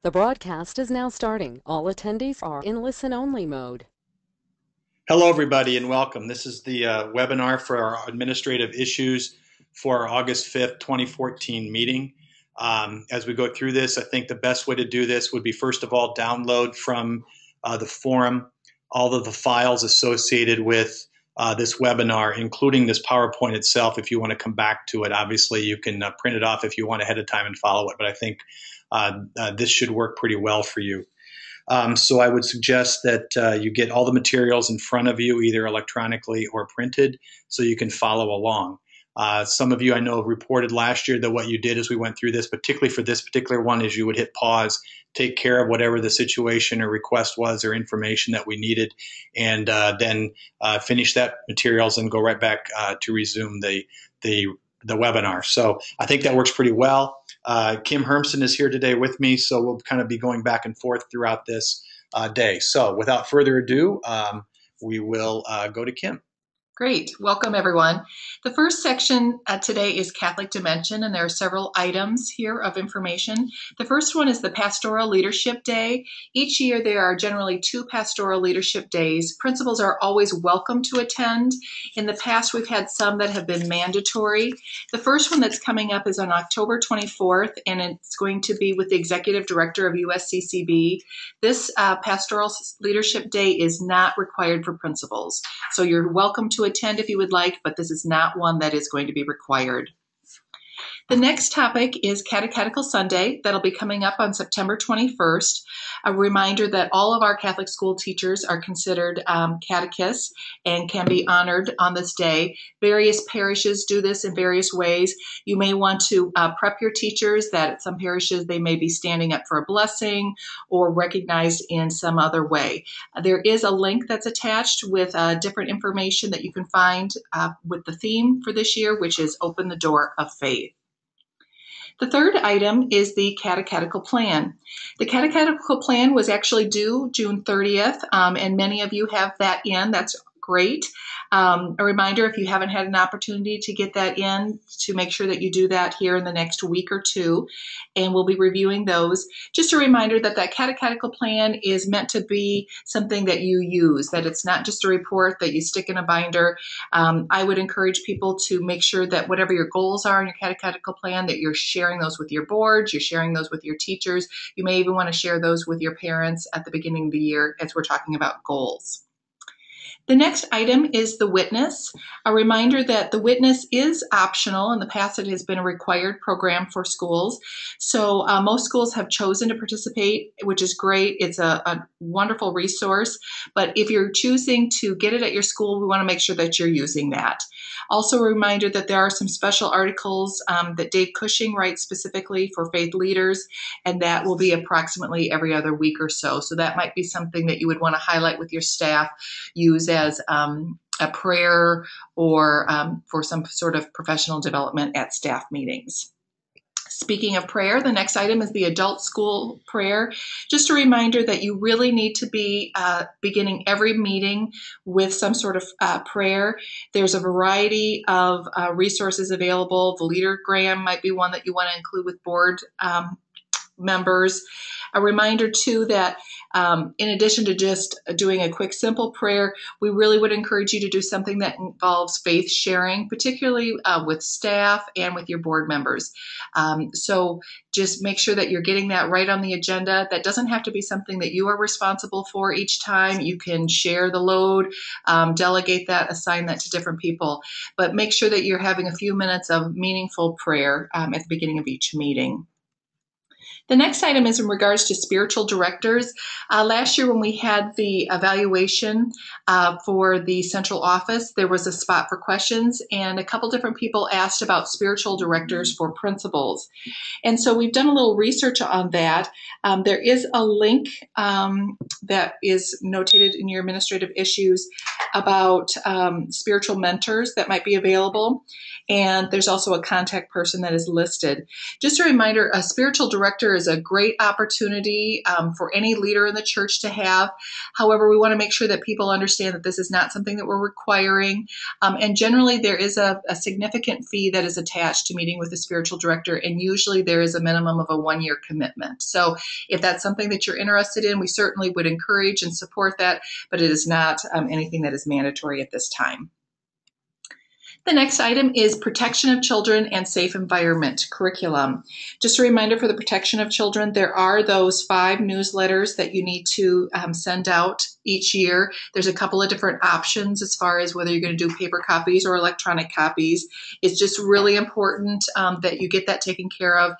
The broadcast is now starting. All attendees are in listen-only mode. Hello, everybody, and welcome. This is the webinar for our administrative issues for our August 5th, 2014 meeting. As we go through this, I think the best way to do this would be, first of all, download from the forum all of the files associated with this webinar, including this PowerPoint itself. If you want to come back to it, obviously you can print it off if you want ahead of time and follow it, but I think this should work pretty well for you. So I would suggest that you get all the materials in front of you, either electronically or printed, so you can follow along. Some of you I know reported last year that what you did as we went through this, particularly for this particular one, is you would hit pause, take care of whatever the situation or request was or information that we needed, and then finish that materials and go right back to resume the webinar. So I think that works pretty well. Kim Hermsen is here today with me, so we'll kind of be going back and forth throughout this day. So without further ado, we will go to Kim. Great. Welcome, everyone. The first section today is Catholic Dimension, and there are several items here of information. The first one is the Pastoral Leadership Day. Each year there are generally 2 Pastoral Leadership Days. Principals are always welcome to attend. In the past, we've had some that have been mandatory. The first one that's coming up is on October 24th, and it's going to be with the Executive Director of USCCB. This Pastoral Leadership Day is not required for principals, so you're welcome to attend if you would like, but this is not one that is going to be required. The next topic is Catechetical Sunday. That'll be coming up on September 21st. A reminder that all of our Catholic school teachers are considered catechists and can be honored on this day. Various parishes do this in various ways. You may want to prep your teachers that at some parishes they may be standing up for a blessing or recognized in some other way. There is a link that's attached with different information that you can find with the theme for this year, which is Open the Door of Faith. The third item is the Catechetical Plan. The Catechetical Plan was actually due June 30th, and many of you have that in. That's great. A reminder, if you haven't had an opportunity to get that in, to make sure that you do that here in the next week or two, and we'll be reviewing those. Just a reminder that that catechetical plan is meant to be something that you use, that it's not just a report that you stick in a binder. I would encourage people to make sure that whatever your goals are in your catechetical plan, that you're sharing those with your boards, you're sharing those with your teachers. You may even want to share those with your parents at the beginning of the year as we're talking about goals. The next item is the witness. A reminder that the witness is optional. In the past, it has been a required program for schools. So most schools have chosen to participate, which is great. It's a wonderful resource. But if you're choosing to get it at your school, we want to make sure that you're using that. Also a reminder that there are some special articles that Dave Cushing writes specifically for faith leaders, and that will be approximately every other week or so. So that might be something that you would want to highlight with your staff, use as a prayer or for some sort of professional development at staff meetings. Speaking of prayer, the next item is the adult school prayer. Just a reminder that you really need to be beginning every meeting with some sort of prayer. There's a variety of resources available. The leadergram might be one that you want to include with board members. A reminder, too, that in addition to just doing a quick, simple prayer, we really would encourage you to do something that involves faith sharing, particularly with staff and with your board members. So just make sure that you're getting that right on the agenda. That doesn't have to be something that you are responsible for each time. You can share the load, delegate that, assign that to different people. But make sure that you're having a few minutes of meaningful prayer at the beginning of each meeting. The next item is in regards to spiritual directors. Last year when we had the evaluation for the central office, there was a spot for questions, and a couple different people asked about spiritual directors for principals. And so we've done a little research on that. There is a link that is notated in your administrative issues about spiritual mentors that might be available. And there's also a contact person that is listed. Just a reminder, a spiritual director calendar is a great opportunity for any leader in the church to have. However, we want to make sure that people understand that this is not something that we're requiring. And generally, there is a significant fee that is attached to meeting with the spiritual director, and usually there is a minimum of a 1-year commitment. So if that's something that you're interested in, we certainly would encourage and support that, but it is not anything that is mandatory at this time. The next item is protection of children and safe environment curriculum. Just a reminder for the protection of children, there are those 5 newsletters that you need to send out each year. There's a couple of different options as far as whether you're going to do paper copies or electronic copies. It's just really important that you get that taken care of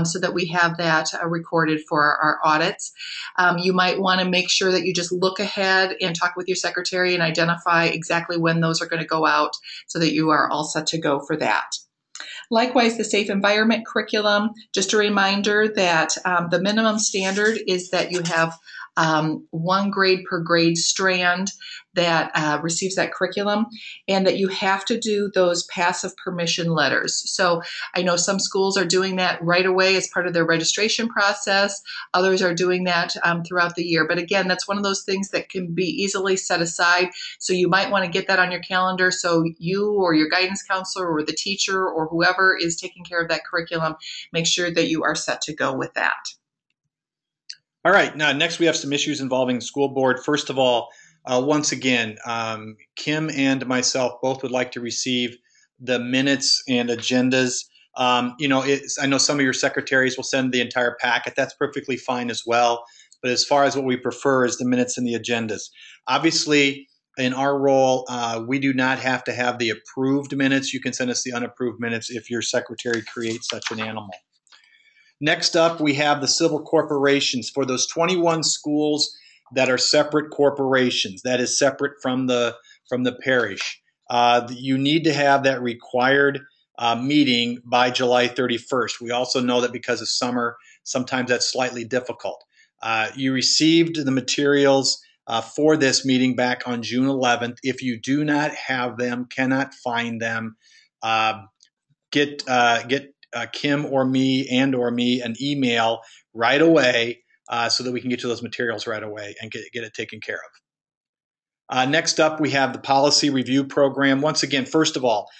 so that we have that recorded for our audits. You might want to make sure that you just look ahead and talk with your secretary and identify exactly when those are going to go out so that you are all set to go for that. Likewise, the safe environment curriculum, just a reminder that the minimum standard is that you have 1 grade per grade strand that receives that curriculum, and that you have to do those passive permission letters. So I know some schools are doing that right away as part of their registration process. Others are doing that throughout the year. But again, that's one of those things that can be easily set aside. So you might want to get that on your calendar so you or your guidance counselor or the teacher or whoever is taking care of that curriculum, make sure that you are set to go with that. All right, now next we have some issues involving the school board. First of all, once again, Kim and myself both would like to receive the minutes and agendas. I know some of your secretaries will send the entire packet. That's perfectly fine as well. But as far as what we prefer is the minutes and the agendas. Obviously, in our role, we do not have to have the approved minutes. You can send us the unapproved minutes if your secretary creates such an animal. Next up, we have the civil corporations for those 21 schools that are separate corporations, that is separate from the parish. You need to have that required meeting by July 31st. We also know that because of summer, sometimes that's slightly difficult. You received the materials for this meeting back on June 11th. If you do not have them, cannot find them, get Kim or me an email right away so that we can get you those materials right away and get it taken care of. Next up, we have the policy review program. Once again, first of all,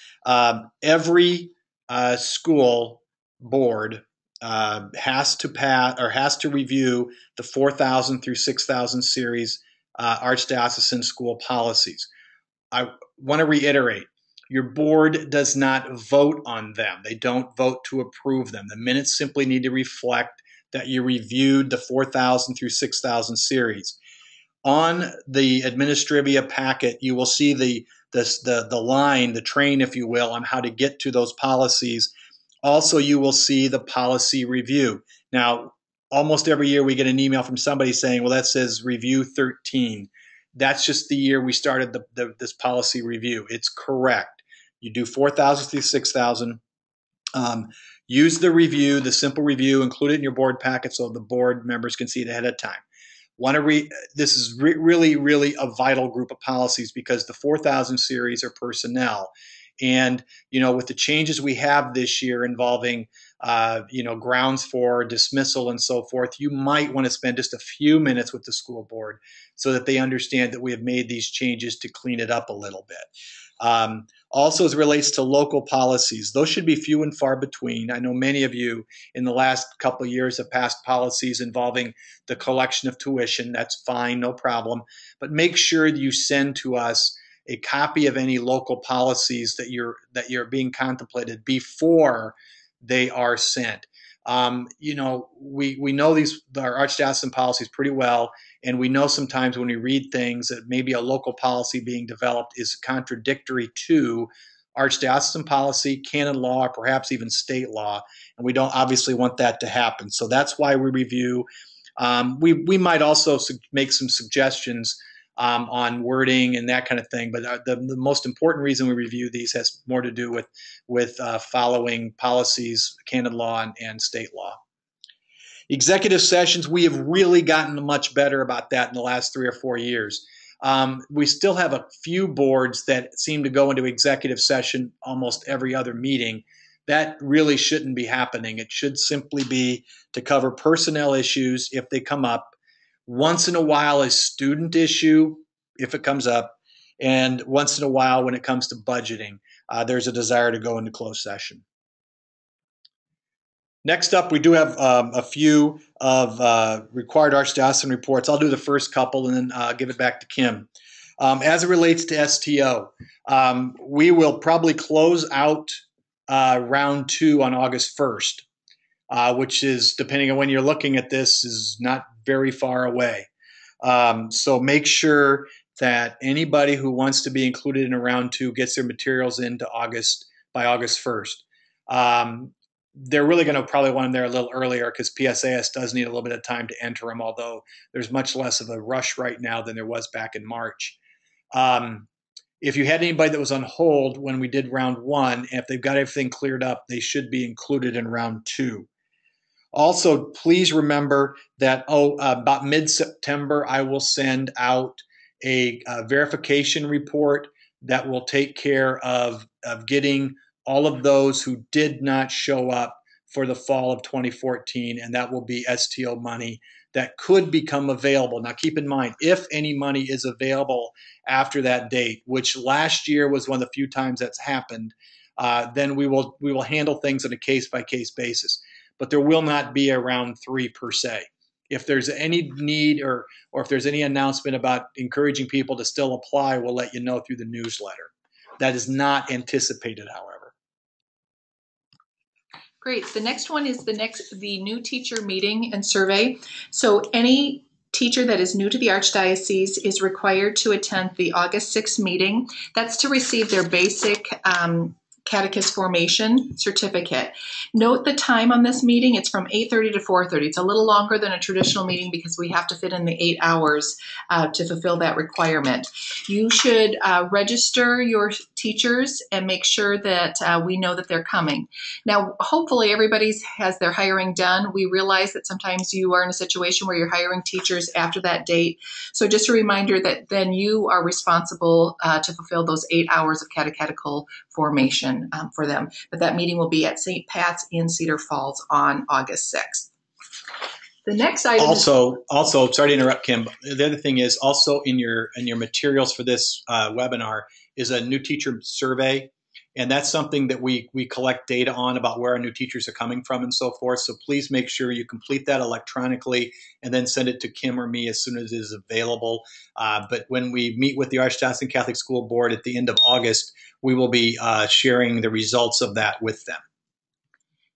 every school board has to review the 4,000 through 6,000 series archdiocesan school policies. I want to reiterate, your board does not vote on them. They don't vote to approve them. The minutes simply need to reflect that you reviewed the 4,000 through 6,000 series. On the Administrivia packet, you will see the line, the train, if you will, on how to get to those policies. Also, you will see the policy review. Now, almost every year we get an email from somebody saying, well, that says review 13. That's just the year we started this policy review. It's correct. You do 4,000 through 6,000. Use the review, the simple review, include it in your board packet so the board members can see it ahead of time. This is really, really a vital group of policies because the 4,000 series are personnel. And, with the changes we have this year involving, grounds for dismissal and so forth, you might want to spend just a few minutes with the school board so that they understand that we have made these changes to clean it up a little bit. Also, as it relates to local policies, those should be few and far between. I know many of you in the last couple of years have passed policies involving the collection of tuition. That's fine, no problem. But make sure that you send to us a copy of any local policies that you're being contemplated before they are sent. We know our archdiocesan policies pretty well, and we know sometimes when we read things that maybe a local policy being developed is contradictory to archdiocesan policy, canon law, or perhaps even state law, and we don't obviously want that to happen. So that's why we review. We might also make some suggestions on wording and that kind of thing. But the most important reason we review these has more to do with following policies, canon law, and state law. Executive sessions, we have really gotten much better about that in the last 3 or 4 years. We still have a few boards that seem to go into executive session almost every other meeting. that really shouldn't be happening. It should simply be to cover personnel issues if they come up. Once in a while, a student issue if it comes up, and once in a while when it comes to budgeting, there's a desire to go into closed session. Next up, we do have a few of required archdiocesan reports. I'll do the first couple and then give it back to Kim. As it relates to STO, we will probably close out round 2 on August 1st, which is, depending on when you're looking at this, is not very far away. So make sure that anybody who wants to be included in a round 2 gets their materials into August by August 1st. They're really going to probably want them there a little earlier because PSAS does need a little bit of time to enter them, although there's much less of a rush right now than there was back in March. If you had anybody that was on hold when we did round 1, and if they've got everything cleared up, they should be included in round 2. Also, please remember that about mid-September, I will send out a verification report that will take care of getting all of those who did not show up for the fall of 2014, and that will be STO money that could become available. Now, keep in mind, if any money is available after that date, which last year was one of the few times that's happened, then we will handle things on a case-by-case basis. But there will not be a round 3 per se. If there's any need or if there's any announcement about encouraging people to still apply, we'll let you know through the newsletter. That is not anticipated, however. Great. The next one is the new teacher meeting and survey. So any teacher that is new to the Archdiocese is required to attend the August 6th meeting. That's to receive their basic catechist formation certificate. Note the time on this meeting. It's from 8:30 to 4:30. It's a little longer than a traditional meeting because we have to fit in the 8 hours to fulfill that requirement. You should register your teachers and make sure that we know that they're coming. Now, hopefully everybody has their hiring done. We realize that sometimes you are in a situation where you're hiring teachers after that date. So just a reminder that then you are responsible to fulfill those 8 hours of catechetical formation for them. But that meeting will be at St. Pat's in Cedar Falls on August 6th. The next item also, sorry to interrupt, Kim. The other thing is also in your materials for this webinar is a new teacher survey. And that's something that we collect data on about where our new teachers are coming from and so forth. So please make sure you complete that electronically and then send it to Kim or me as soon as it is available. But when we meet with the Archdiocesan Catholic School Board at the end of August, we will be sharing the results of that with them.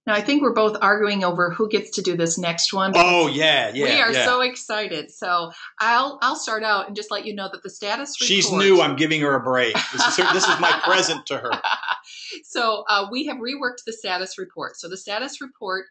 Now, I think we're both arguing over who gets to do this next one. Oh, yeah. We are so excited. So I'll start out and just let you know that the status report. She's new. I'm giving her a break. This is my present to her. So we have reworked the status report. So the status report,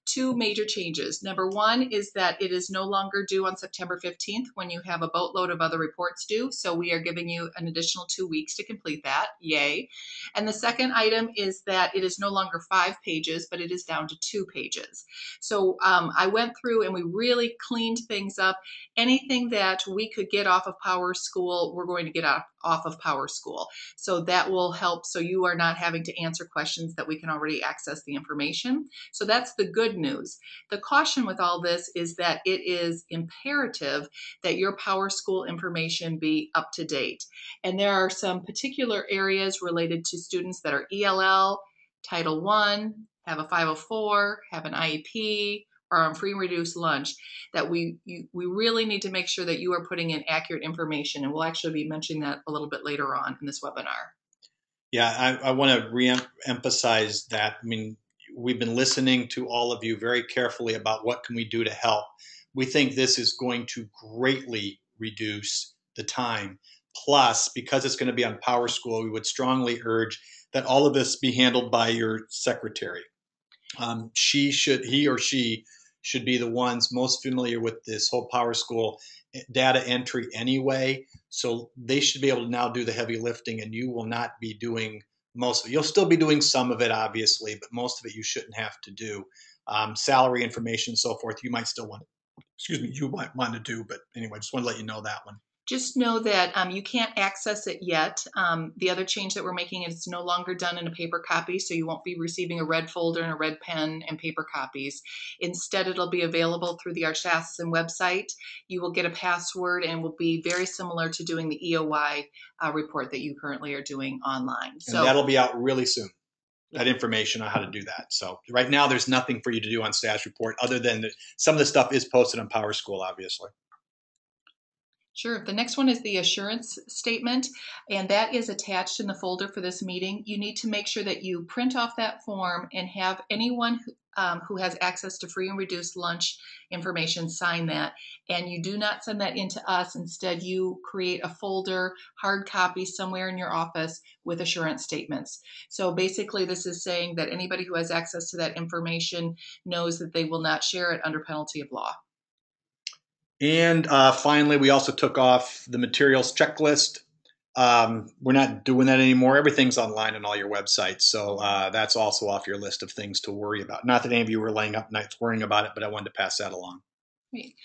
2 major changes. Number 1 is that it is no longer due on September 15th when you have a boatload of other reports due. So we are giving you an additional 2 weeks to complete that. Yay. And the second item is that it is no longer 5 pages, but it is down to 2 pages. So I went through and we really cleaned things up. Anything that we could get off of PowerSchool, we're going to get off of PowerSchool. So that will help so you are not having to answer questions that we can already access the information. So that's the good news. The caution with all this is that it is imperative that your PowerSchool information be up to date. And there are some particular areas related to students that are ELL, Title I, have a 504, have an IEP, or on free and reduced lunch, that we really need to make sure that you are putting in accurate information. And we'll actually be mentioning that a little bit later on in this webinar. Yeah, I want to re-emphasize that. I mean, we've been listening to all of you very carefully about what can we do to help. We think this is going to greatly reduce the time. Plus, because it's going to be on PowerSchool, we would strongly urge that all of this be handled by your secretary. He or she should be the ones most familiar with this whole PowerSchool data entry anyway. So they should be able to now do the heavy lifting, and you will not be doing most of it. You'll still be doing some of it, obviously, but most of it you shouldn't have to do. Salary information and so forth, you might still want to, you might want to do, but anyway, just want to let you know that one. Just know that you can't access it yet. The other change that we're making is it's no longer done in a paper copy, so you won't be receiving a red folder and a red pen and paper copies. Instead, it'll be available through the Archdiocesan website. You will get a password and will be very similar to doing the EOY report that you currently are doing online. So, and that'll be out really soon. That information on how to do that. So right now there's nothing for you to do on status report other than some of the stuff is posted on PowerSchool, obviously. Sure. The next one is the assurance statement, and that is attached in the folder for this meeting. You need to make sure that you print off that form and have anyone who has access to free and reduced lunch information sign that. And you do not send that in to us. Instead, you create a folder, hard copy somewhere in your office with assurance statements. So basically, this is saying that anybody who has access to that information knows that they will not share it under penalty of law. And finally, we also took off the materials checklist. We're not doing that anymore. Everything's online on all your websites. So that's also off your list of things to worry about. Not that any of you were laying up nights worrying about it, but I wanted to pass that along. Great.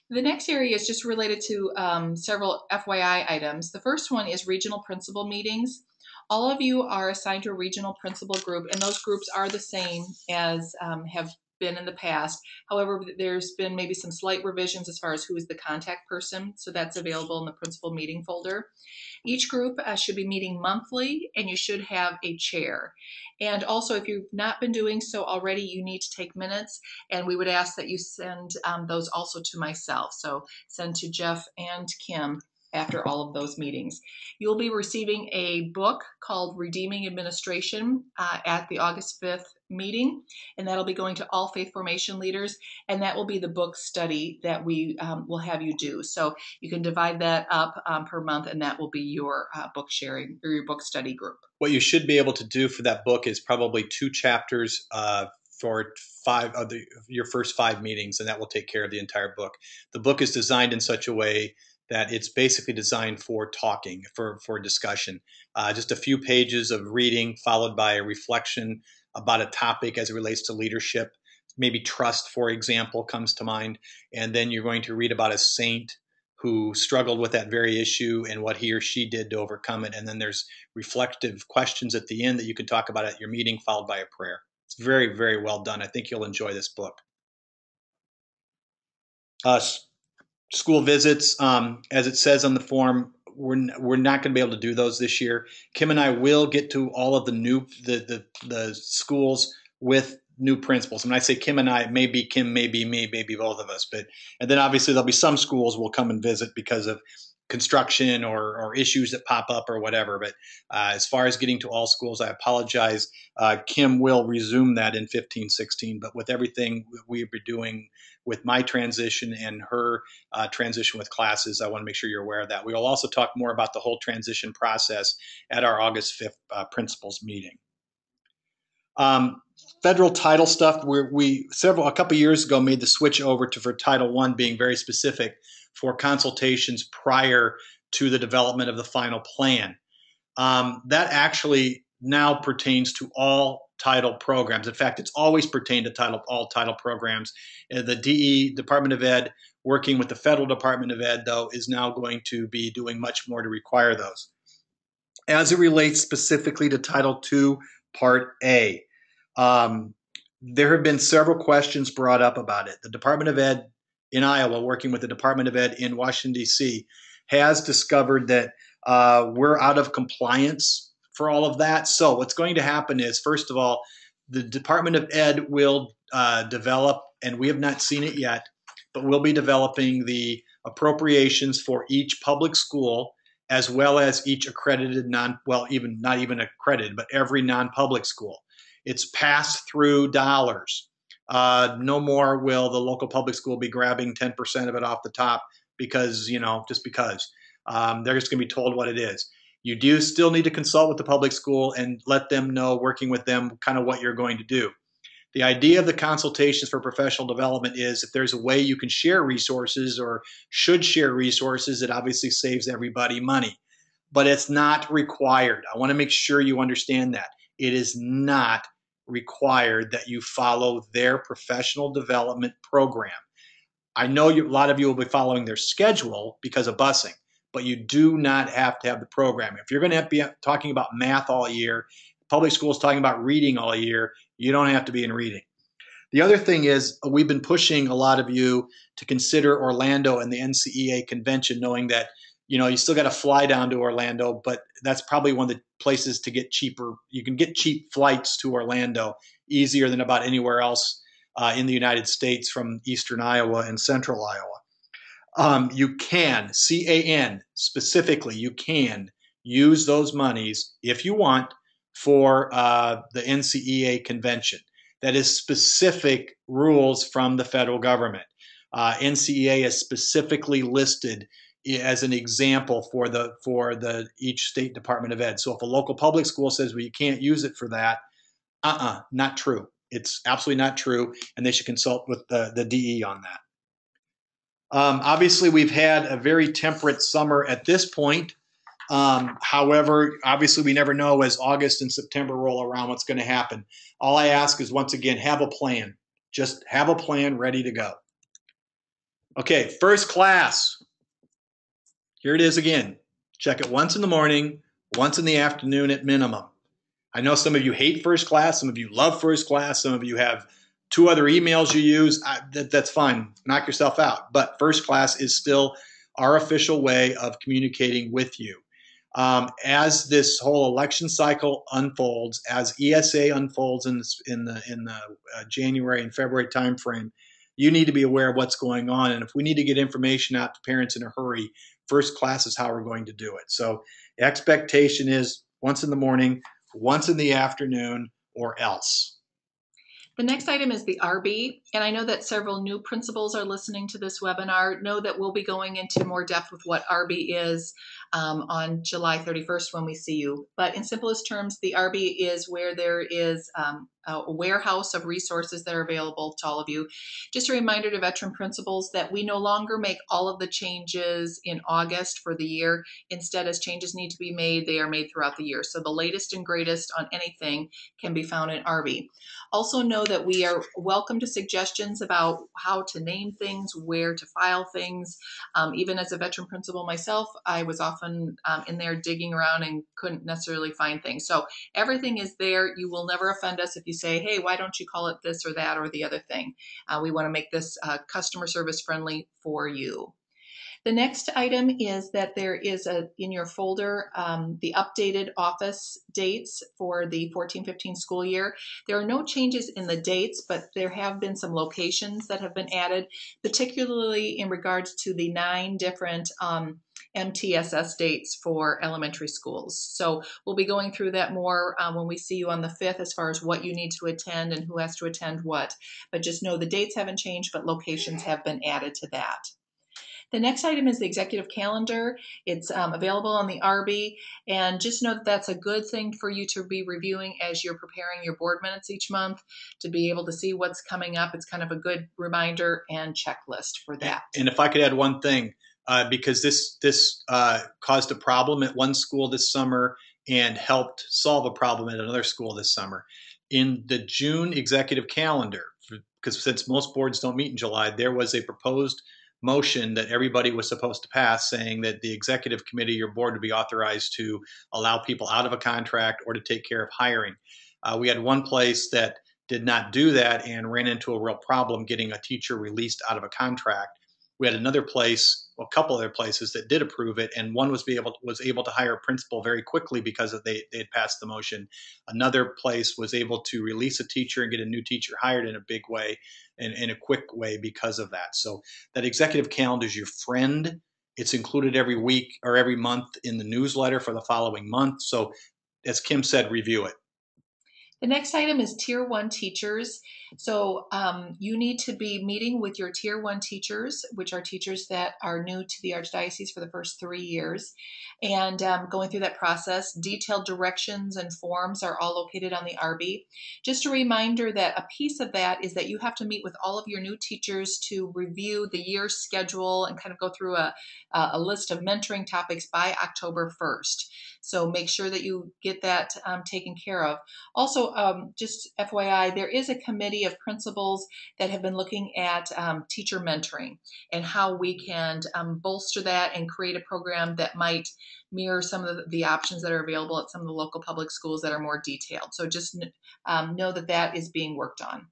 The next area is just related to several FYI items. The first one is regional principal meetings. All of you are assigned to a regional principal group, and those groups are the same as have been in the past. However, there's been maybe some slight revisions as far as who is the contact person, so that's available in the principal meeting folder. Each group should be meeting monthly, and you should have a chair. And also, if you've not been doing so already, you need to take minutes, and we would ask that you send those also to myself. So send to Jeff and Kim after all of those meetings. You'll be receiving a book called Redeeming Administration at the August 5th meeting, and that'll be going to all faith formation leaders, and that will be the book study that we will have you do. So you can divide that up per month, and that will be your book sharing or your book study group. What you should be able to do for that book is probably 2 chapters for 5 of your first 5 meetings, and that will take care of the entire book. The book is designed in such a way that it's basically designed for talking, for discussion. Just a few pages of reading followed by a reflection about a topic as it relates to leadership. Maybe trust, for example, comes to mind. And then you're going to read about a saint who struggled with that very issue and what he or she did to overcome it. And then there's reflective questions at the end that you can talk about at your meeting, followed by a prayer. It's very, very well done. I think you'll enjoy this book. School visits, as it says on the form, we're not going to be able to do those this year. Kim and I will get to all of the new the schools with new principals. When I say Kim and I, it may be Kim, maybe me, maybe both of us. And then obviously there'll be some schools we'll come and visit because of construction or issues that pop up or whatever. But as far as getting to all schools, I apologize. Kim will resume that in 15-16. But with everything we've been doing with my transition and her transition with classes, I want to make sure you're aware of that. We will also talk more about the whole transition process at our August 5th principals meeting. Federal title stuff, a couple years ago made the switch over for Title I being very specific for consultations prior to the development of the final plan. That actually now pertains to all title programs. In fact, it's always pertained to all title programs. The DE, Department of Ed, working with the Federal Department of Ed, though, is now going to be doing much more to require those. As it relates specifically to Title II, Part A, there have been several questions brought up about it. The Department of Ed in Iowa, working with the Department of Ed in Washington, D.C., has discovered that we're out of compliance for all of that. So what's going to happen is, first of all, the Department of Ed will develop, and we have not seen it yet, but we'll be developing the appropriations for each public school as well as each accredited not even accredited, but every non-public school. It's pass-through dollars. No more will the local public school be grabbing 10% of it off the top because, just because. They're just going to be told what it is. You do still need to consult with the public school and let them know, working with them, kind of what you're going to do. The idea of the consultations for professional development is if there's a way you can share resources or should share resources, it obviously saves everybody money. But it's not required. I want to make sure you understand that. It is not required that you follow their professional development program. I know a lot of you will be following their schedule because of busing, but you do not have to have the program. If you're going to be talking about math all year, public schools talking about reading all year, you don't have to be in reading. The other thing is we've been pushing a lot of you to consider Orlando and the NCEA convention, knowing that you still got to fly down to Orlando, but that's probably one of the places to get cheaper. You can get cheap flights to Orlando easier than about anywhere else in the United States from eastern Iowa and central Iowa. You can, CAN specifically, you can use those monies if you want for the NCEA convention. That is specific rules from the federal government. NCEA is specifically listed as an example for the each state Department of Ed. So if a local public school says, well, you can't use it for that, not true. It's absolutely not true, and they should consult with the DE on that. Obviously, we've had a very temperate summer at this point. However, obviously, we never know as August and September roll around what's going to happen. All I ask is, once again, have a plan. Just have a plan ready to go. Okay, first class. Here it is again. Check it once in the morning, once in the afternoon at minimum. I know some of you hate first class. Some of you love first class. Some of you have 2 other emails you use. That's fine. Knock yourself out. But first class is still our official way of communicating with you. As this whole election cycle unfolds, as ESA unfolds in the January and February timeframe, you need to be aware of what's going on. And if we need to get information out to parents in a hurry, first class is how we're going to do it. So the expectation is once in the morning, once in the afternoon, or else. The next item is the RB, and I know that several new principals are listening to this webinar. Know that we'll be going into more depth with what RB is on July 31st when we see you. But in simplest terms, the RB is where there is a warehouse of resources that are available to all of you. Just a reminder to veteran principals that we no longer make all of the changes in August for the year. Instead, as changes need to be made, they are made throughout the year. So the latest and greatest on anything can be found in RB. Also know that we are welcome to suggestions about how to name things, where to file things. Even as a veteran principal myself, I was often in there digging around and couldn't necessarily find things. So everything is there. You will never offend us if you say, hey, why don't you call it this or that or the other thing? We want to make this customer service friendly for you. The next item is that there is in your folder the updated office dates for the 14-15 school year. There are no changes in the dates, but there have been some locations that have been added, particularly in regards to the 9 different MTSS dates for elementary schools. So we'll be going through that more when we see you on the 5th as far as what you need to attend and who has to attend what. But just know the dates haven't changed, but locations have been added to that. The next item is the executive calendar. It's available on the RB, and just know that that's a good thing for you to be reviewing as you're preparing your board minutes each month to be able to see what's coming up. It's kind of a good reminder and checklist for that. And if I could add one thing, because this caused a problem at one school this summer and helped solve a problem at another school this summer. In the June executive calendar, because since most boards don't meet in July, there was a proposed motion that everybody was supposed to pass saying that the executive committee, your board, would be authorized to allow people out of a contract or to take care of hiring. We had one place that did not do that and ran into a real problem getting a teacher released out of a contract. We had another place, well, a couple other places that did approve it, and one was able to hire a principal very quickly because they had passed the motion. Another place was able to release a teacher and get a new teacher hired in a big way and in a quick way because of that. So that executive calendar is your friend. It's included every week or every month in the newsletter for the following month. So as Kim said, review it. The next item is Tier 1 teachers. So you need to be meeting with your Tier 1 teachers, which are teachers that are new to the Archdiocese for the first 3 years, and going through that process. Detailed directions and forms are all located on the RB. Just a reminder that a piece of that is that you have to meet with all of your new teachers to review the year schedule and kind of go through a list of mentoring topics by October 1st. So make sure that you get that taken care of. Also, just FYI, there is a committee of principals that have been looking at teacher mentoring and how we can bolster that and create a program that might mirror some of the options that are available at some of the local public schools that are more detailed. So just know that that is being worked on.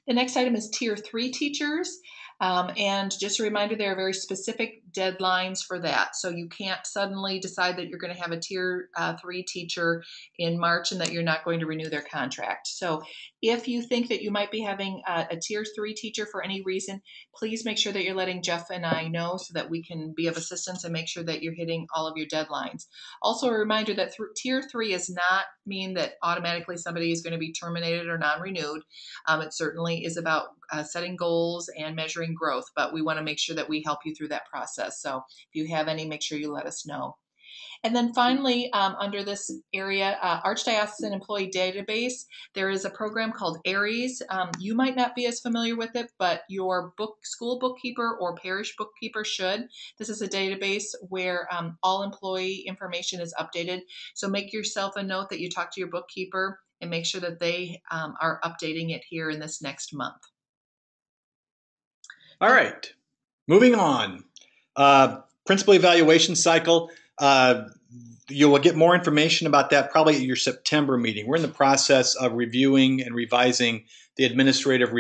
The next item is Tier 3 teachers. And just a reminder, there are very specific deadlines for that. So you can't suddenly decide that you're going to have a Tier 3 teacher in March and that you're not going to renew their contract. So if you think that you might be having a Tier 3 teacher for any reason, please make sure that you're letting Jeff and I know so that we can be of assistance and make sure that you're hitting all of your deadlines. Also, a reminder that Tier 3 does not mean that automatically somebody is going to be terminated or non-renewed. It certainly is about setting goals and measuring growth, but we want to make sure that we help you through that process. So if you have any, make sure you let us know. And then finally, under this area, Archdiocesan Employee Database, there is a program called ARIES. You might not be as familiar with it, but your school bookkeeper or parish bookkeeper should. This is a database where all employee information is updated. So make yourself a note that you talk to your bookkeeper and make sure that they are updating it here in this next month. All right, moving on. Principal evaluation cycle. You will get more information about that probably at your September meeting. We're in the process of reviewing and revising the administrative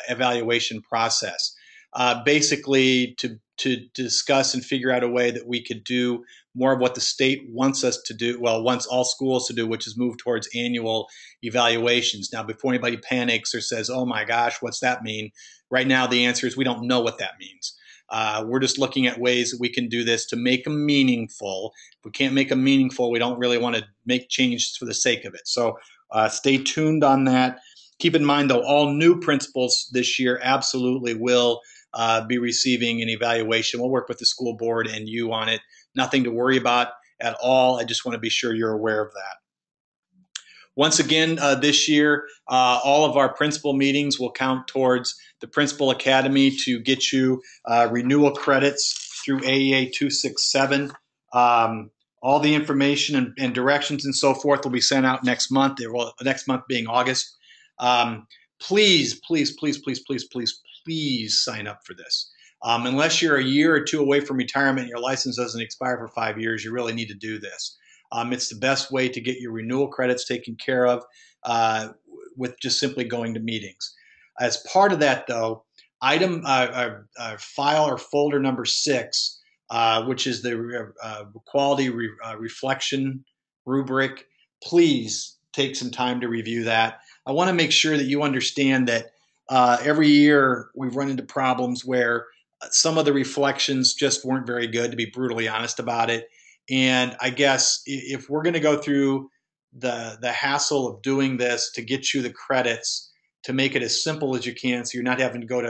evaluation process, basically to discuss and figure out a way that we could do more of what the state wants us to do, well, wants all schools to do, which is move towards annual evaluations. Now, before anybody panics or says, oh my gosh, what's that mean? Right now, the answer is we don't know what that means. We're just looking at ways that we can do this to make them meaningful. If we can't make them meaningful, we don't really want to make changes for the sake of it. So stay tuned on that. Keep in mind, though, all new principals this year absolutely will be receiving an evaluation. We'll work with the school board and you on it. Nothing to worry about at all. I just want to be sure you're aware of that. Once again, this year, all of our principal meetings will count towards the Principal Academy to get you renewal credits through AEA 267. All the information and directions and so forth will be sent out next month, next month being August. Please, please, please, please, please, please, please sign up for this. Unless you're a year or two away from retirement and your license doesn't expire for 5 years, you really need to do this. It's the best way to get your renewal credits taken care of with just simply going to meetings. As part of that, though, file or folder number 6, which is the quality reflection rubric, please take some time to review that. I want to make sure that you understand that every year we've run into problems where some of the reflections just weren't very good, to be brutally honest about it. And I guess if we're going to go through the hassle of doing this to get you the credits, to make it as simple as you can so you're not having to go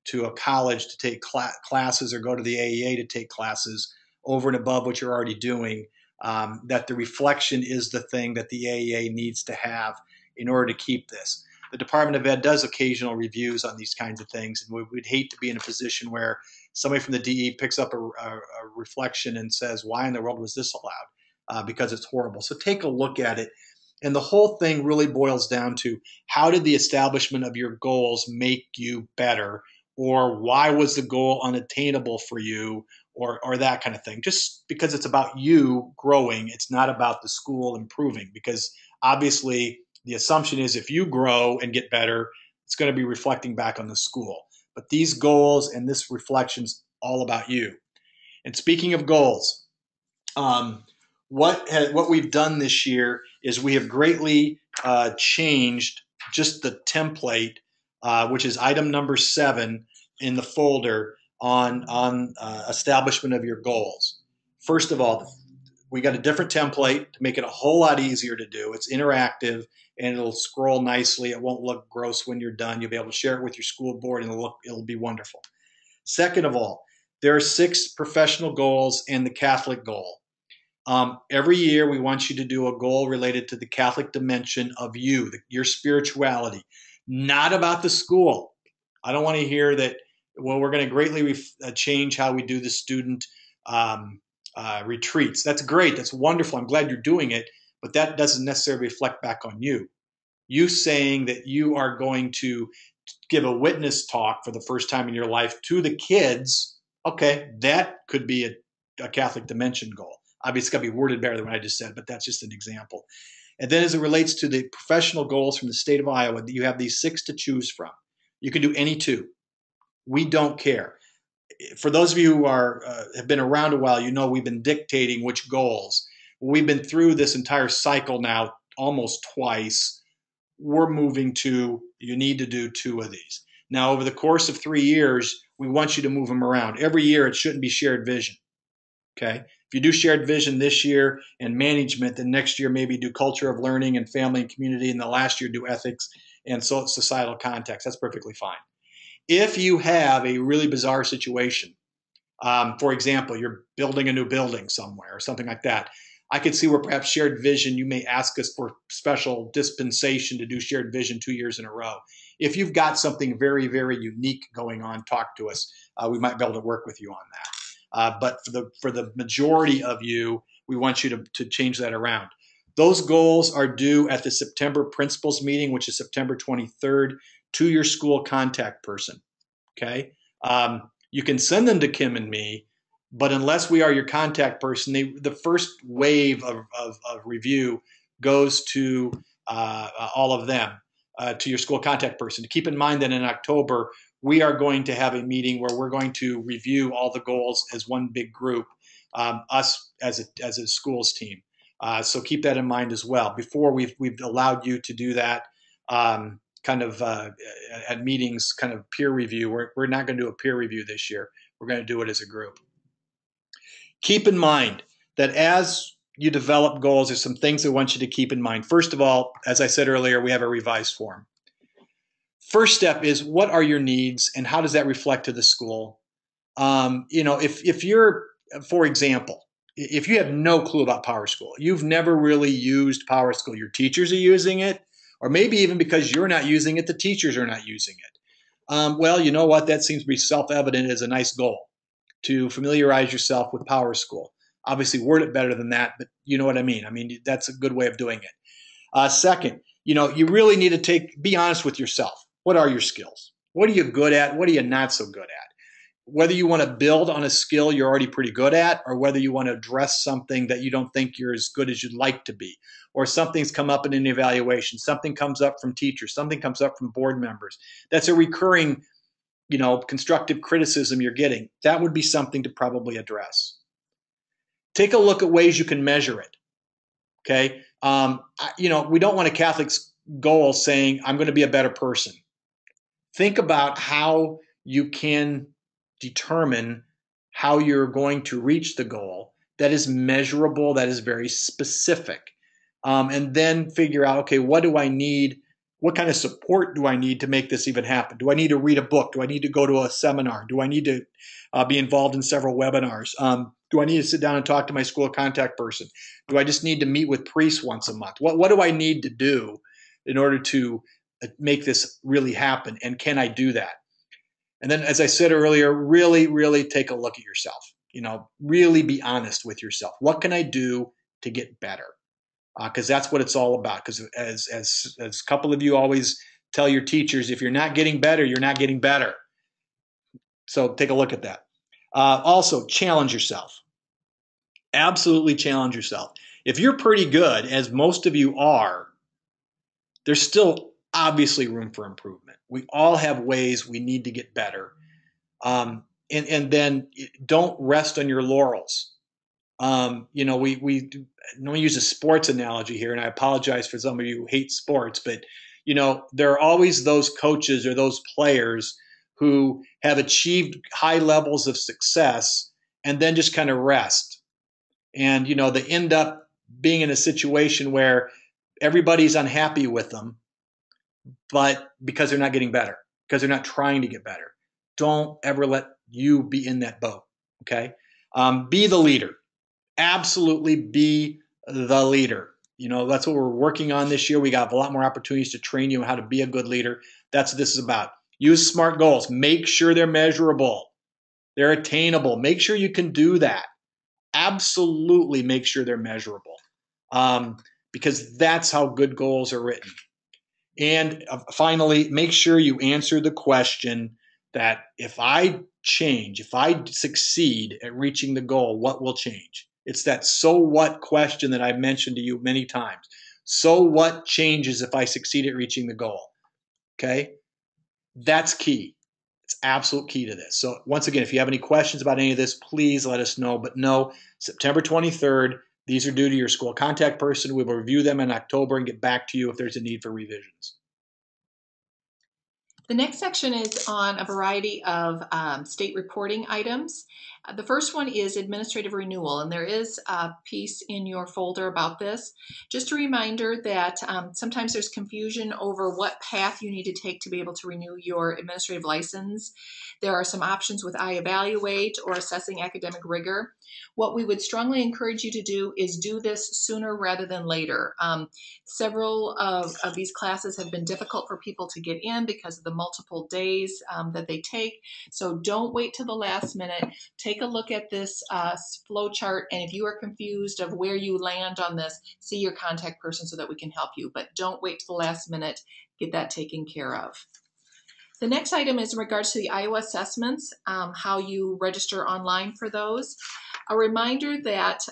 to a college to take classes or go to the AEA to take classes over and above what you're already doing, that the reflection is the thing that the AEA needs to have in order to keep this. The Department of Ed does occasional reviews on these kinds of things, and we'd hate to be in a position where somebody from the DE picks up a reflection and says, why in the world was this allowed? Because it's horrible. So take a look at it. And the whole thing really boils down to, how did the establishment of your goals make you better? Or why was the goal unattainable for you? Or that kind of thing. Just because it's about you growing, it's not about the school improving. Because obviously the assumption is if you grow and get better, it's going to be reflecting back on the school. But these goals and this reflection's all about you. And speaking of goals, what we've done this year is we have greatly changed just the template, which is item number 7 in the folder on establishment of your goals. First of all, we got a different template to make it a whole lot easier to do. It's interactive and it'll scroll nicely. It won't look gross when you're done. You'll be able to share it with your school board and it'll be wonderful. Second of all, there are 6 professional goals and the Catholic goal. Every year we want you to do a goal related to the Catholic dimension of you, your spirituality, not about the school. I don't want to hear that, well, we're going to greatly change how we do the student retreats. That's great. That's wonderful. I'm glad you're doing it. but that doesn't necessarily reflect back on you. You saying that you are going to give a witness talk for the first time in your life to the kids, okay, that could be a Catholic dimension goal. Obviously, it's got to be worded better than what I just said, but that's just an example. And then as it relates to the professional goals from the state of Iowa, you have these 6 to choose from. You can do any 2. We don't care. For those of you who have been around a while, you know we've been dictating which goals. We've been through this entire cycle now almost twice. We're moving to, you need to do 2 of these. Now, over the course of 3 years, we want you to move them around. Every year, it shouldn't be shared vision. Okay? If you do shared vision this year and management, then next year maybe do culture of learning and family and community, and the last year do ethics and societal context. That's perfectly fine. If you have a really bizarre situation, for example, you're building a new building somewhere or something like that, I could see where perhaps shared vision, you may ask us for special dispensation to do shared vision 2 years in a row. If you've got something very, very unique going on, talk to us. We might be able to work with you on that. But for the majority of you, we want you to change that around. Those goals are due at the September principals meeting, which is September 23rd, to your school contact person. Okay? You can send them to Kim and me, but unless we are your contact person, the first wave of review goes to all of them, to your school contact person. Keep in mind that in October, we are going to have a meeting where we're going to review all the goals as one big group, us as a schools team. So keep that in mind as well. Before we've allowed you to do that at meetings, kind of peer review. We're not going to do a peer review this year. We're going to do it as a group. Keep in mind that as you develop goals, there's some things I want you to keep in mind. First of all, as I said earlier, we have a revised form. First step is, what are your needs and how does that reflect to the school? If you're, for example, if you have no clue about PowerSchool, you've never really used PowerSchool, your teachers are using it, or maybe even because you're not using it, the teachers are not using it. Well, you know what? That seems to be self-evident as a nice goal, to familiarize yourself with PowerSchool. Obviously, word it better than that, but you know what I mean. I mean, that's a good way of doing it. Second, you really need to be honest with yourself. What are your skills? What are you good at? What are you not so good at? Whether you want to build on a skill you're already pretty good at, or whether you want to address something that you don't think you're as good as you'd like to be, or something's come up in an evaluation, something comes up from teachers, something comes up from board members. That's a recurring, constructive criticism you're getting. That would be something to probably address. Take a look at ways you can measure it. Okay. We don't want a Catholic's goal saying, I'm going to be a better person. Think about how you can determine how you're going to reach the goal that is measurable, that is very specific. And then figure out, okay, what do I need? What kind of support do I need to make this even happen? Do I need to read a book? Do I need to go to a seminar? Do I need to be involved in several webinars? Do I need to sit down and talk to my school contact person? Do I just need to meet with priests once a month? What do I need to do in order to make this really happen? And can I do that? And then, as I said earlier, really, really take a look at yourself. Really be honest with yourself. What can I do to get better? Because that's what it's all about. Because as a couple of you always tell your teachers, if you're not getting better, you're not getting better. So take a look at that. Also, challenge yourself. Absolutely challenge yourself. If you're pretty good, as most of you are, there's still obviously room for improvement. We all have ways we need to get better. And then don't rest on your laurels. We use a sports analogy here, and I apologize for some of you who hate sports, but there are always those coaches or those players who have achieved high levels of success and then just kind of rest. And they end up being in a situation where everybody's unhappy with them, but because they're not getting better, because they're not trying to get better. Don't ever let you be in that boat. Okay. Be the leader. Absolutely be the leader. That's what we're working on this year. We got a lot more opportunities to train you on how to be a good leader. That's what this is about. Use SMART goals. Make sure they're measurable. They're attainable. Make sure you can do that. Absolutely make sure they're measurable. because that's how good goals are written. And finally, make sure you answer the question that if I succeed at reaching the goal, what will change? It's that so what question that I've mentioned to you many times. So what changes if I succeed at reaching the goal? Okay? That's key. It's absolute key to this. So once again, if you have any questions about any of this, please let us know. But no, September 23rd, these are due to your school contact person. We will review them in October and get back to you if there's a need for revisions. The next section is on a variety of state reporting items. The first one is administrative renewal, and there is a piece in your folder about this. Just a reminder that sometimes there's confusion over what path you need to take to be able to renew your administrative license. There are some options with iEvaluate or assessing academic rigor. What we would strongly encourage you to do is do this sooner rather than later. Several of these classes have been difficult for people to get in because of the multiple days that they take. So don't wait till the last minute. Take a look at this flow chart, and if you are confused of where you land on this, see your contact person so that we can help you. But don't wait till the last minute. Get that taken care of. The next item is in regards to the Iowa assessments, how you register online for those. A reminder that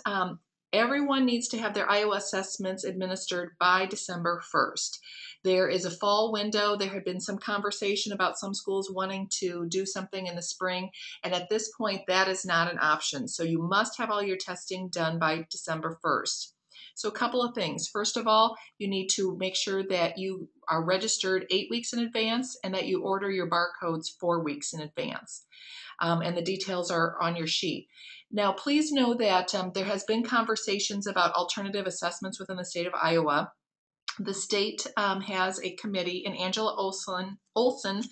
everyone needs to have their Iowa assessments administered by December 1st. There is a fall window. There had been some conversation about some schools wanting to do something in the spring, and at this point, that is not an option. So you must have all your testing done by December 1st. So a couple of things. First of all, you need to make sure that you are registered 8 weeks in advance and that you order your barcodes 4 weeks in advance. And the details are on your sheet. Now, please know that there has been conversations about alternative assessments within the state of Iowa. The state has a committee, and Angela Olson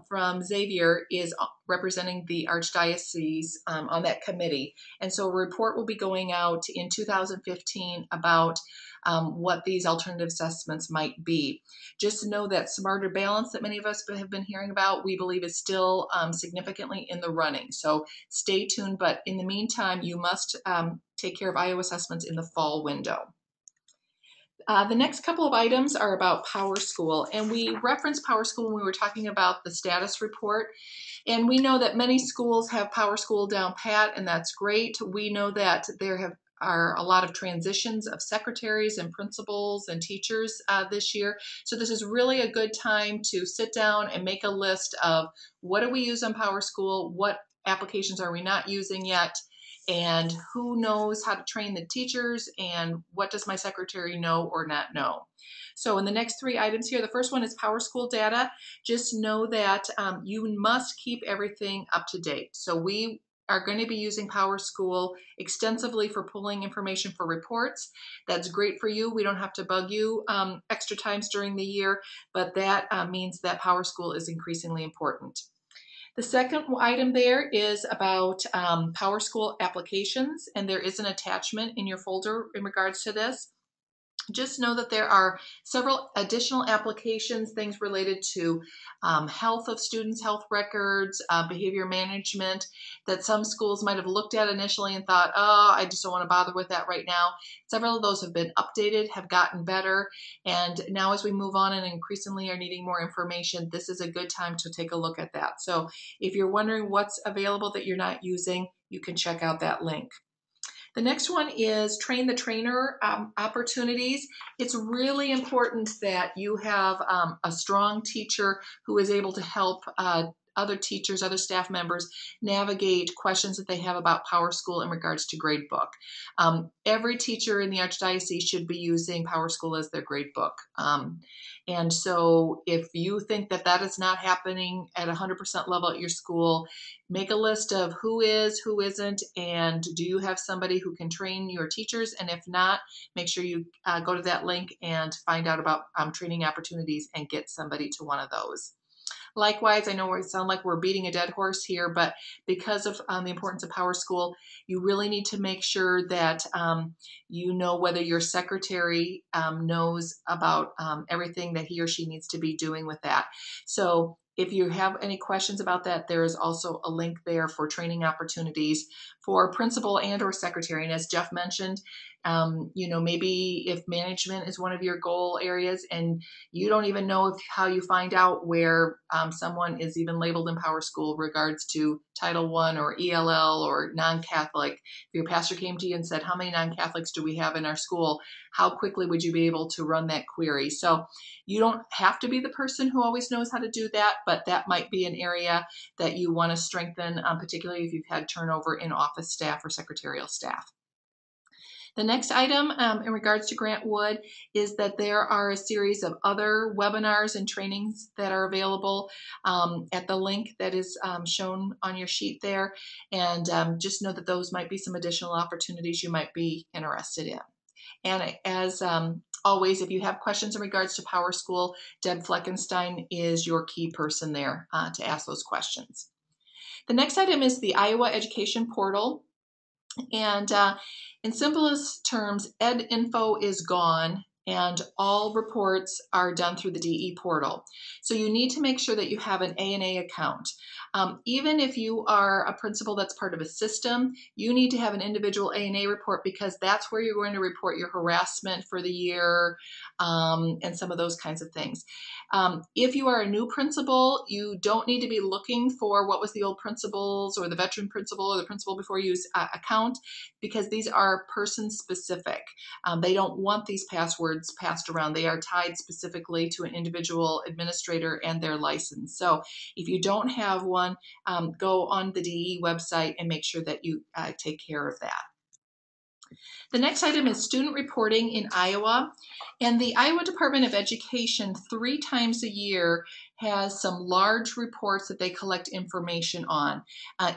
from Xavier is representing the Archdiocese on that committee. And so a report will be going out in 2015 about what these alternative assessments might be. Just know that Smarter Balance that many of us have been hearing about, we believe is still significantly in the running. So stay tuned, but in the meantime, you must take care of Iowa assessments in the fall window. The next couple of items are about PowerSchool, and we referenced PowerSchool when we were talking about the status report. And we know that many schools have PowerSchool down pat, and that's great. We know that there are a lot of transitions of secretaries and principals and teachers this year. So this is really a good time to sit down and make a list of what do we use on PowerSchool, what applications are we not using yet, and who knows how to train the teachers, and what does my secretary know or not know. So in the next 3 items here, the first one is PowerSchool data. Just know that you must keep everything up to date. So we are going to be using PowerSchool extensively for pulling information for reports. That's great for you. We don't have to bug you extra times during the year, but that means that PowerSchool is increasingly important. The second item there is about PowerSchool applications, and there is an attachment in your folder in regards to this. Just know that there are several additional applications, things related to health of students, health records, behavior management, that some schools might have looked at initially and thought, oh, I just don't want to bother with that right now. Several of those have been updated, have gotten better, and now as we move on and increasingly are needing more information, this is a good time to take a look at that. So if you're wondering what's available that you're not using, you can check out that link. The next one is train the trainer opportunities. It's really important that you have a strong teacher who is able to help other teachers, other staff members navigate questions that they have about PowerSchool in regards to gradebook. Every teacher in the Archdiocese should be using PowerSchool as their gradebook. And so if you think that that is not happening at 100% level at your school, make a list of who is, who isn't, and do you have somebody who can train your teachers? And if not, make sure you go to that link and find out about training opportunities and get somebody to one of those. Likewise, I know we sound like we're beating a dead horse here, but because of the importance of PowerSchool, you really need to make sure that you know whether your secretary knows about everything that he or she needs to be doing with that. So if you have any questions about that, there is also a link there for training opportunities for principal and or secretary. And as Jeff mentioned, Maybe if management is one of your goal areas and you don't even know how you find out where someone is even labeled in PowerSchool regards to Title I or ELL or non-Catholic. If your pastor came to you and said, how many non-Catholics do we have in our school? How quickly would you be able to run that query? So you don't have to be the person who always knows how to do that, but that might be an area that you want to strengthen, particularly if you've had turnover in office staff or secretarial staff. The next item in regards to Grant Wood is that there are a series of other webinars and trainings that are available at the link that is shown on your sheet there. And just know that those might be some additional opportunities you might be interested in. And as always, if you have questions in regards to PowerSchool, Deb Fleckenstein is your key person there to ask those questions. The next item is the Iowa Education Portal. And in simplest terms, EdInfo is gone and all reports are done through the DE portal. So you need to make sure that you have an A&A account. Even if you are a principal that's part of a system, you need to have an individual A&A report because that's where you're going to report your harassment for the year and some of those kinds of things. If you are a new principal, you don't need to be looking for what was the old principal's or the veteran principal or the principal before use account because these are person specific. They don't want these passwords passed around. They are tied specifically to an individual administrator and their license. So if you don't have one, go on the DE website and make sure that you take care of that. The next item is student reporting in Iowa. And the Iowa Department of Education 3 times a year has some large reports that they collect information on.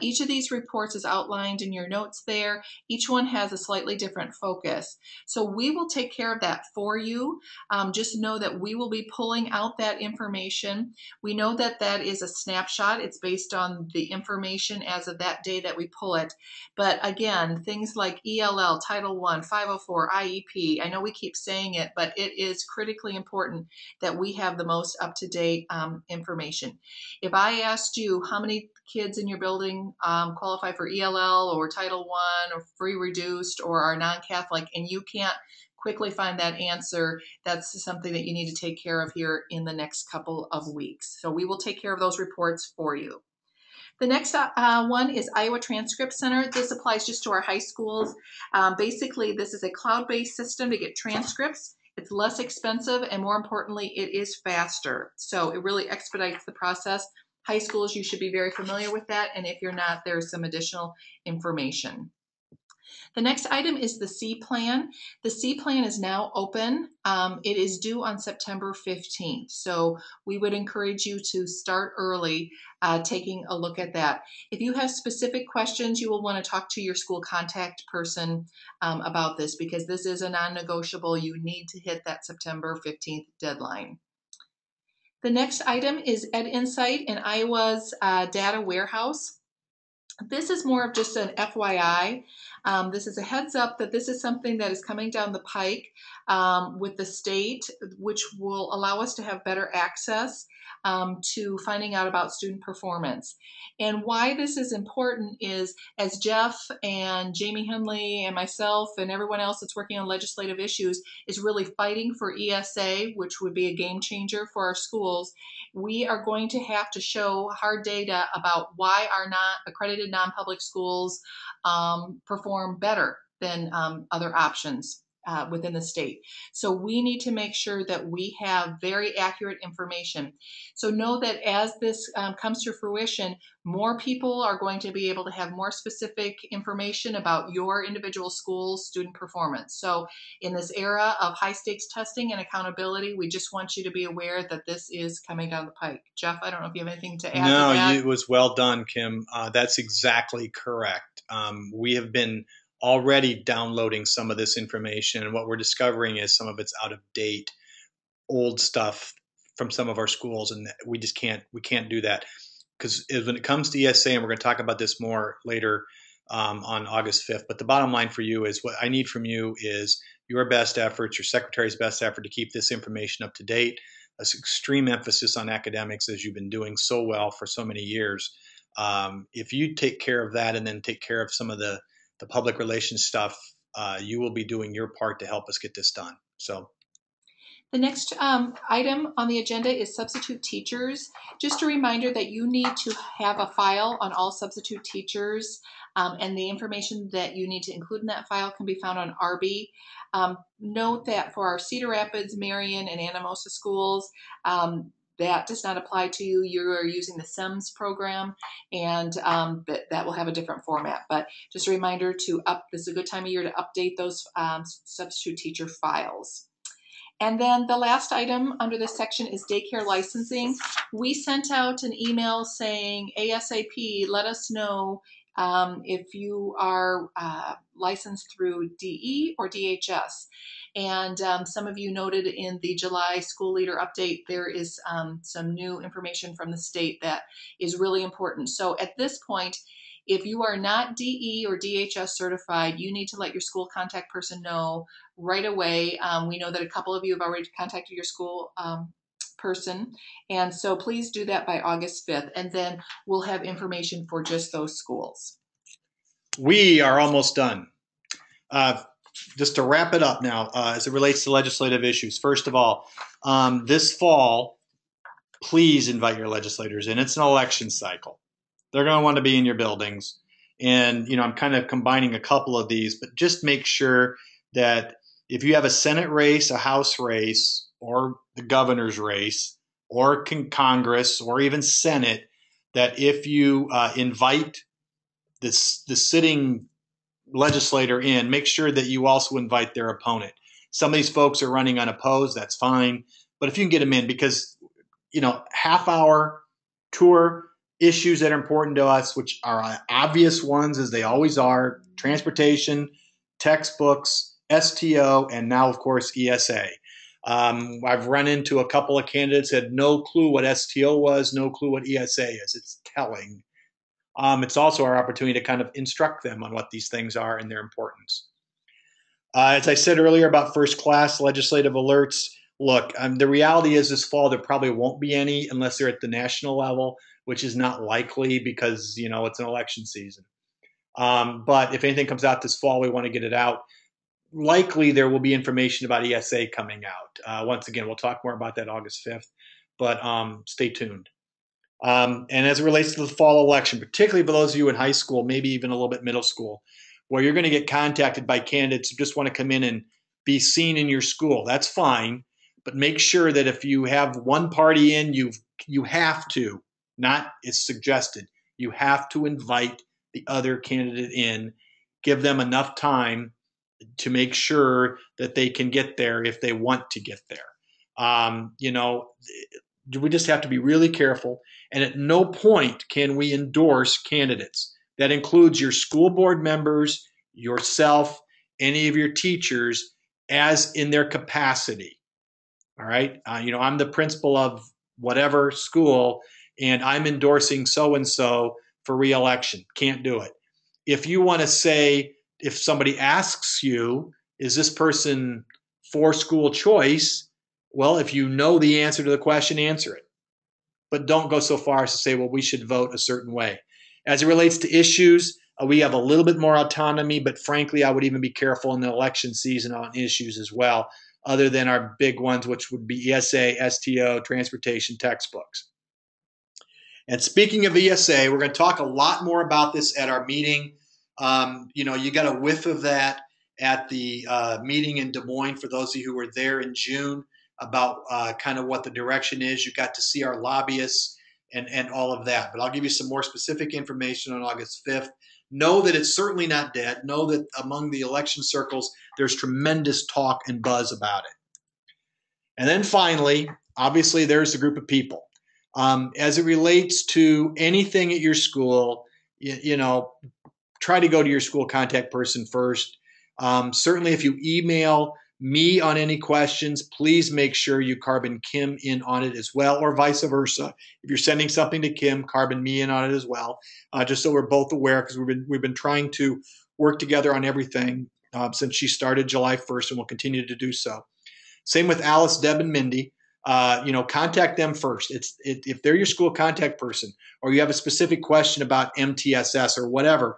Each of these reports is outlined in your notes there. Each one has a slightly different focus. So we will take care of that for you. Just know that we will be pulling out that information. We know that that is a snapshot. It's based on the information as of that day that we pull it. But again, things like ELL, Title I, 504, IEP, I know we keep saying it, but it is critically important that we have the most up-to-date information. If I asked you how many kids in your building qualify for ELL or Title I or free reduced or are non-Catholic and you can't quickly find that answer, that's something that you need to take care of here in the next couple of weeks. So we will take care of those reports for you. The next one is Iowa Transcript Center. This applies just to our high schools. Basically, this is a cloud-based system to get transcripts. It's less expensive, and more importantly, it is faster. So it really expedites the process. High schools, you should be very familiar with that, and if you're not, there's some additional information. The next item is the C plan. The C plan is now open. It is due on September 15th. So we would encourage you to start early taking a look at that. If you have specific questions, you will want to talk to your school contact person about this because this is a non-negotiable. You need to hit that September 15th deadline. The next item is EdInsight in Iowa's data warehouse. This is more of just an FYI. This is a heads up that this is something that is coming down the pike with the state, which will allow us to have better access to finding out about student performance. And why this is important is as Jeff and Jamie Henley and myself and everyone else that's working on legislative issues is really fighting for ESA, which would be a game changer for our schools, we are going to have to show hard data about why our accredited non-public schools perform better than other options within the state. So we need to make sure that we have very accurate information. So know that as this comes to fruition, more people are going to be able to have more specific information about your individual school's student performance. So in this era of high stakes testing and accountability, we just want you to be aware that this is coming down the pike. Jeff, I don't know if you have anything to add to that. No, it was well done, Kim. That's exactly correct. We have been already downloading some of this information, and what we're discovering is some of it's out of date, old stuff from some of our schools, and we just can't do that because when it comes to ESA, and we're going to talk about this more later on August 5th, but the bottom line for you is what I need from you is your best efforts, your secretary's best effort to keep this information up to date. This extreme emphasis on academics as you've been doing so well for so many years. If you take care of that and then take care of some of the public relations stuff you will be doing your part to help us get this done. So. The next item on the agenda is substitute teachers. Just a reminder that you need to have a file on all substitute teachers, and the information that you need to include in that file can be found on ARBI. Note that for our Cedar Rapids, Marion, and Anamosa schools, that does not apply to you. You are using the SEMS program, and that will have a different format. But just a reminder this is a good time of year to update those substitute teacher files. And then the last item under this section is daycare licensing. We sent out an email saying, ASAP, let us know if you are licensed through DE or DHS. And some of you noted in the July school leader update, there is some new information from the state that is really important. So at this point, if you are not DE or DHS certified, you need to let your school contact person know right away. We know that a couple of you have already contacted your school person, and so please do that by August 5th, and then we'll have information for just those schools. We are almost done. Just to wrap it up now, as it relates to legislative issues, first of all, this fall, please invite your legislators in. It's an election cycle. They're going to want to be in your buildings. And, I'm kind of combining a couple of these, but just make sure that if you have a Senate race, a House race, or the governor's race, or Congress, or even Senate, that if you invite the sitting legislator in, make sure that you also invite their opponent. Some of these folks are running unopposed. That's fine. But if you can get them in, because, half-hour tour, issues that are important to us, which are obvious ones as they always are: transportation, textbooks, STO, and now, of course, ESA. I've run into a couple of candidates that had no clue what STO was, no clue what ESA is. It's telling. It's also our opportunity to kind of instruct them on what these things are and their importance. As I said earlier about first class legislative alerts, look, the reality is this fall there probably won't be any unless they're at the national level, which is not likely because, it's an election season. But if anything comes out this fall, we want to get it out. Likely there will be information about ESA coming out. Once again, we'll talk more about that August 5th, but stay tuned. And as it relates to the fall election, particularly for those of you in high school, maybe even a little bit middle school, where you're going to get contacted by candidates who just want to come in and be seen in your school, that's fine. But make sure that if you have one party in, you have to, not is suggested, you have to invite the other candidate in, give them enough time to make sure that they can get there if they want to get there. We just have to be really careful. And at no point can we endorse candidates. That includes your school board members, yourself, any of your teachers, as in their capacity. All right. I'm the principal of whatever school, and I'm endorsing so-and-so for re-election. Can't do it. If you want to say, if somebody asks you, is this person for school choice? Well, if you know the answer to the question, answer it. But don't go so far as to say, well, we should vote a certain way. As it relates to issues, we have a little bit more autonomy, but frankly, I would even be careful in the election season on issues as well, other than our big ones, which would be ESA, STO, transportation, textbooks. And speaking of ESA, we're going to talk a lot more about this at our meeting. You got a whiff of that at the meeting in Des Moines for those of you who were there in June about kind of what the direction is. You got to see our lobbyists and all of that. But I'll give you some more specific information on August 5th. Know that it's certainly not dead. Know that among the election circles, there's tremendous talk and buzz about it. And then finally, obviously, there's a group of people. As it relates to anything at your school, try to go to your school contact person first. Certainly, if you email me on any questions, please make sure you carbon Kim in on it as well, or vice versa. If you're sending something to Kim, carbon me in on it as well, just so we're both aware, because we've been trying to work together on everything since she started July 1st, and we'll continue to do so. Same with Alice, Deb, and Mindy. Contact them first. If they're your school contact person, or you have a specific question about MTSS or whatever,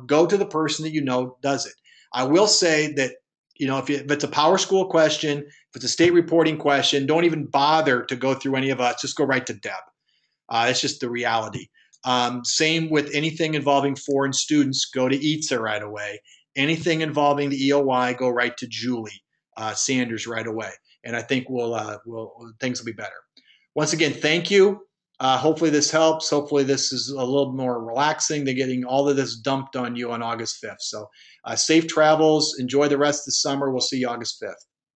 go to the person that does it. I will say that, if it's a Power School question, if it's a state reporting question, don't even bother to go through any of us. Just go right to Deb. It's just the reality. Same with anything involving foreign students, go to ITSA right away. Anything involving the EOY, go right to Julie Sanders right away. And I think things will be better. Once again, thank you. Hopefully this helps. Hopefully this is a little more relaxing than getting all of this dumped on you on August 5th. So safe travels. Enjoy the rest of the summer. We'll see you August 5th.